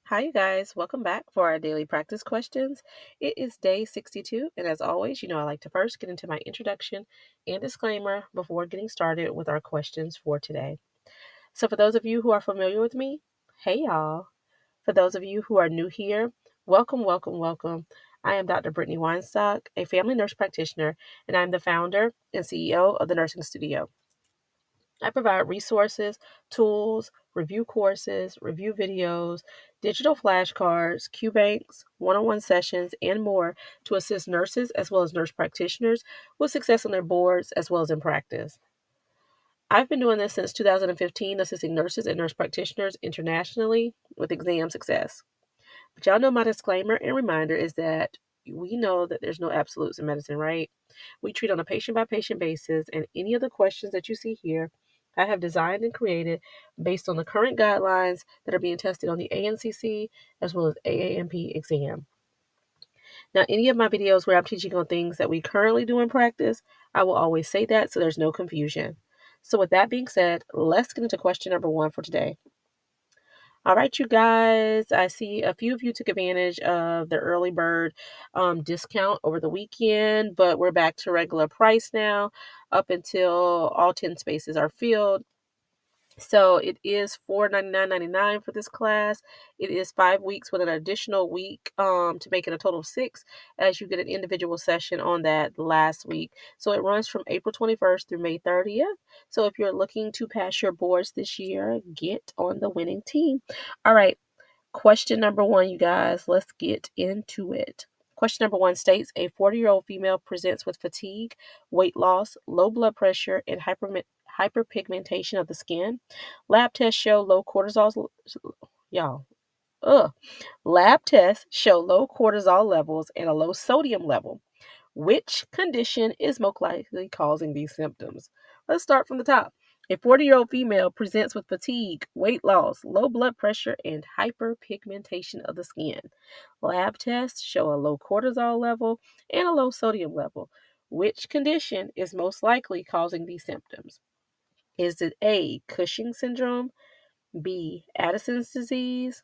Hi, you guys. Welcome back for our daily practice questions. It is day 62, and as always, I like to first get into my introduction and disclaimer before getting started with our questions for today. So, for those of you who are familiar with me, hey y'all. For those of you who are new here, welcome, welcome, welcome. I am Dr. Brittany Weinstock, a family nurse practitioner, and I'm the founder and CEO of the Nursing Studio. I provide resources, tools, review courses, review videos, digital flashcards, Q banks, one-on-one sessions, and more to assist nurses as well as nurse practitioners with success on their boards as well as in practice. I've been doing this since 2015, assisting nurses and nurse practitioners internationally with exam success. But y'all know my disclaimer and reminder is that we know that there's no absolutes in medicine, right? We treat on a patient by patient basis, and any of the questions that you see here, I have designed and created based on the current guidelines that are being tested on the ANCC as well as AAMP exam. Now, any of my videos where I'm teaching on things that we currently do in practice, I will always say that so there's no confusion. So, with that being said, let's get into question number one for today. All right, you guys, I see a few of you took advantage of the early bird discount over the weekend, but we're back to regular price now up until all 10 spaces are filled. So it is $499.99 for this class. It is 5 weeks with an additional week to make it a total of 6 as you get an individual session on that last week. So it runs from April 21st through May 30th. So if you're looking to pass your boards this year, get on the winning team. All right. Question number one, you guys. Let's get into it. Question number one states a 40-year-old female presents with fatigue, weight loss, low blood pressure, and hyperpigmentation of the skin. Lab tests show low cortisol. Y'all, ugh. Lab tests show low cortisol levels and a low sodium level. Which condition is most likely causing these symptoms? Let's start from the top. A 40-year-old female presents with fatigue, weight loss, low blood pressure, and hyperpigmentation of the skin. Lab tests show a low cortisol level and a low sodium level. Which condition is most likely causing these symptoms? Is it A, Cushing syndrome, B, Addison's disease,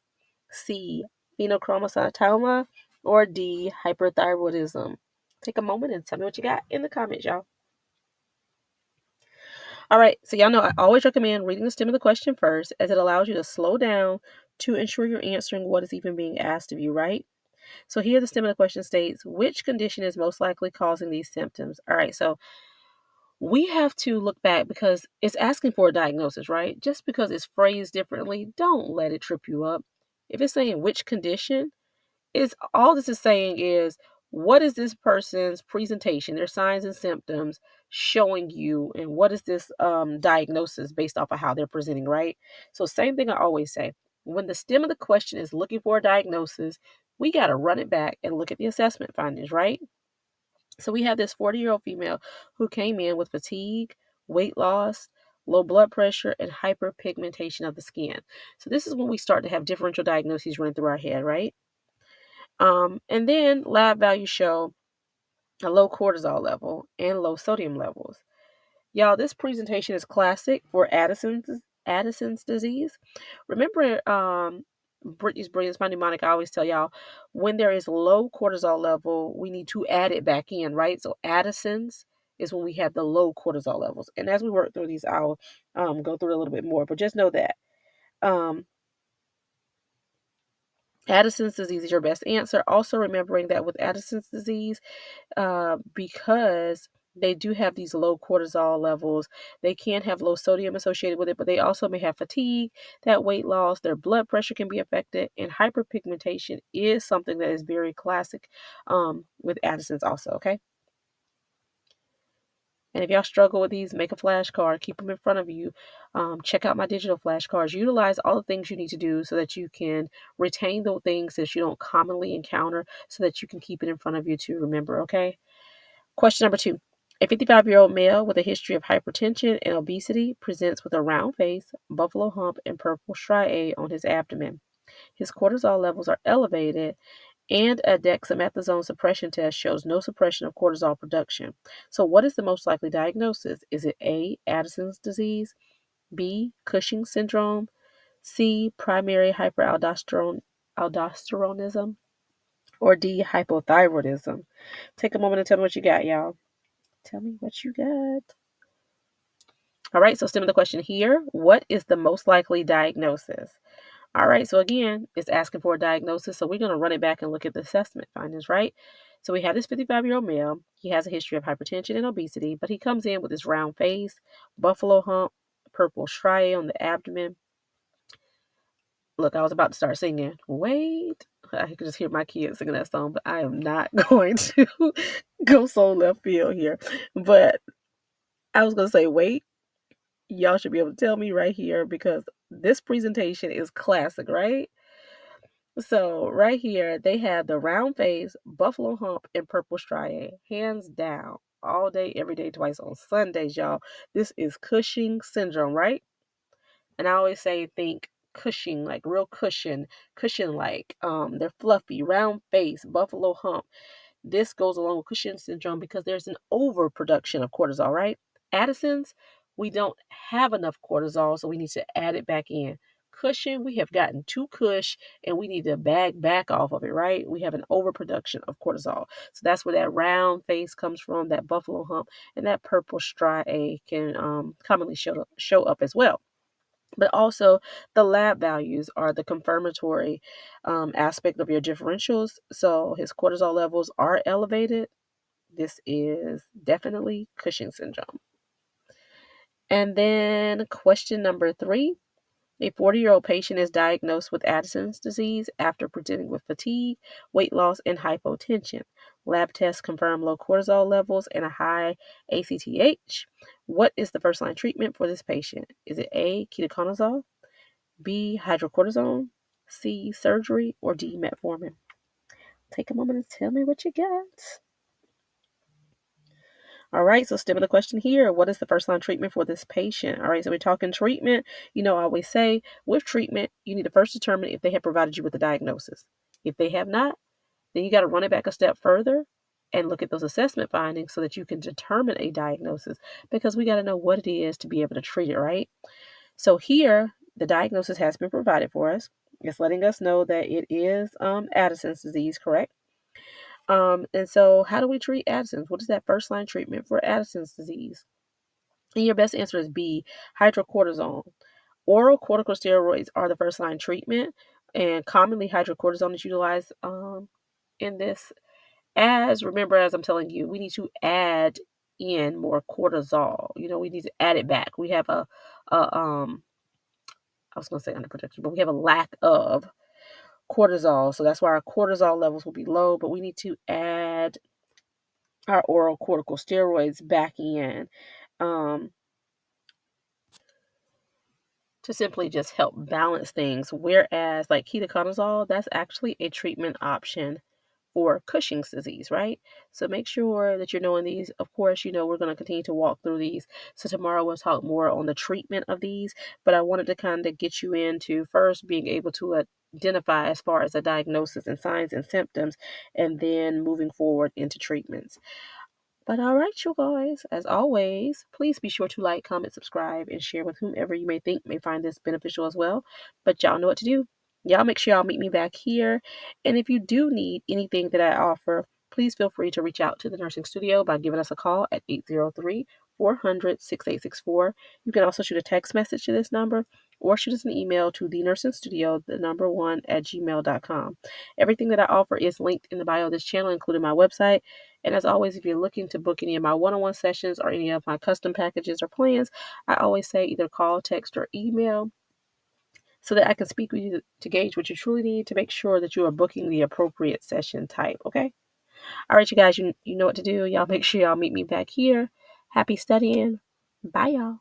C, phenochromoscytoma, or D, hyperthyroidism? Take a moment and tell me what you got in the comments, y'all. All right, so y'all know I always recommend reading the stem of the question first as it allows you to slow down to ensure you're answering what is even being asked of you, right? So here the stem of the question states, which condition is most likely causing these symptoms? All right, so we have to look back because it's asking for a diagnosis, right? Just because it's phrased differently, don't let it trip you up. If it's saying which condition, is all this is saying is what is this person's presentation, their signs and symptoms showing you, and what is this diagnosis based off of how they're presenting, right? So same thing I always say. When the stem of the question is looking for a diagnosis, we got to run it back and look at the assessment findings, right? So we have this 40-year-old female who came in with fatigue, weight loss, low blood pressure, and hyperpigmentation of the skin. So this is when we start to have differential diagnoses running through our head, right? And then lab values show a low cortisol level and low sodium levels. Y'all, this presentation is classic for Addison's disease. Remember, Brittany's Brilliance by Mnemonic, I always tell y'all, when there is low cortisol level, we need to add it back in, right? So Addison's is when we have the low cortisol levels. And as we work through these, I'll go through it a little bit more, but just know that. Addison's disease is your best answer. Also remembering that with Addison's disease, because they do have these low cortisol levels, they can have low sodium associated with it, but they also may have fatigue, that weight loss, their blood pressure can be affected, and hyperpigmentation is something that is very classic with Addison's also, okay? And if y'all struggle with these, make a flashcard, keep them in front of you. Check out my digital flashcards. Utilize all the things you need to do so that you can retain those things that you don't commonly encounter so that you can keep it in front of you to remember, okay? Question number 2. A 55-year-old male with a history of hypertension and obesity presents with a round face, buffalo hump, and purple striae on his abdomen. His cortisol levels are elevated, and a dexamethasone suppression test shows no suppression of cortisol production. So what is the most likely diagnosis? Is it A, Addison's disease, B, Cushing syndrome, C, primary hyperaldosteronism, aldosteronism, or D, hypothyroidism? Take a moment and tell me what you got, y'all. Tell me what you got. All right, so stem of the question here. What is the most likely diagnosis? All right, so again, it's asking for a diagnosis. So we're going to run it back and look at the assessment findings, right? So we have this 55-year-old male. He has a history of hypertension and obesity, but he comes in with this round face, buffalo hump, purple striae on the abdomen. Look, I was about to start singing. Wait. I could just hear my kids singing that song, but I am not going to go so left field here. But I was going to say, wait. Y'all should be able to tell me right here because this presentation is classic, right? So right here, they have the round face, buffalo hump, and purple striae. Hands down. All day, every day, twice on Sundays, y'all. This is Cushing syndrome, right? And I always say think Cushing, like real cushion like. They're fluffy, round face, buffalo hump. This goes along with Cushing syndrome because there's an overproduction of cortisol, right? Addison's, we don't have enough cortisol, so we need to add it back in. Cushing, we have gotten too cush and we need to back off of it, right? We have an overproduction of cortisol. So that's where that round face comes from, that buffalo hump, and that purple striae can commonly show up as well. But also, the lab values are the confirmatory aspect of your differentials. So his cortisol levels are elevated. This is definitely Cushing syndrome. And then question number 3. A 40-year-old patient is diagnosed with Addison's disease after presenting with fatigue, weight loss, and hypotension. Lab tests confirm low cortisol levels and a high ACTH. What is the first-line treatment for this patient? Is it A, ketoconazole, B, hydrocortisone, C, surgery, or D, metformin? Take a moment and tell me what you got. All right, so stem of the question here. What is the first line treatment for this patient? All right, so we're talking treatment. I always say with treatment, you need to first determine if they have provided you with a diagnosis. If they have not, then you got to run it back a step further and look at those assessment findings so that you can determine a diagnosis because we got to know what it is to be able to treat it, right? So here, the diagnosis has been provided for us. It's letting us know that it is Addison's disease, correct? And so how do we treat Addison's? What is that first line treatment for Addison's disease? And your best answer is B, hydrocortisone. Oral corticosteroids are the first line treatment, and commonly hydrocortisone is utilized in this. Remember, as I'm telling you, we need to add in more cortisol. We need to add it back. We have I was going to say underproduction, but we have a lack of cortisol. So that's why our cortisol levels will be low, but we need to add our oral corticosteroids back in to simply just help balance things. Whereas like ketoconazole, that's actually a treatment option for Cushing's disease, right? So make sure that you're knowing these. Of course, we're going to continue to walk through these. So tomorrow we'll talk more on the treatment of these, but I wanted to kind of get you into first being able to identify as far as a diagnosis and signs and symptoms, and then moving forward into treatments. But all right, you guys, as always, please be sure to like, comment, subscribe, and share with whomever you may think may find this beneficial as well. But y'all know what to do. Y'all make sure y'all meet me back here. And if you do need anything that I offer, please feel free to reach out to the nursing studio by giving us a call at 803-400-6864. You can also shoot a text message to this number or shoot us an email to thenursingstudio, the number 1 at gmail.com. Everything that I offer is linked in the bio of this channel, including my website. And as always, if you're looking to book any of my one-on-one sessions or any of my custom packages or plans, I always say either call, text, or email so that I can speak with you to gauge what you truly need to make sure that you are booking the appropriate session type, okay? All right, you guys, you know what to do. Y'all make sure y'all meet me back here. Happy studying. Bye, y'all.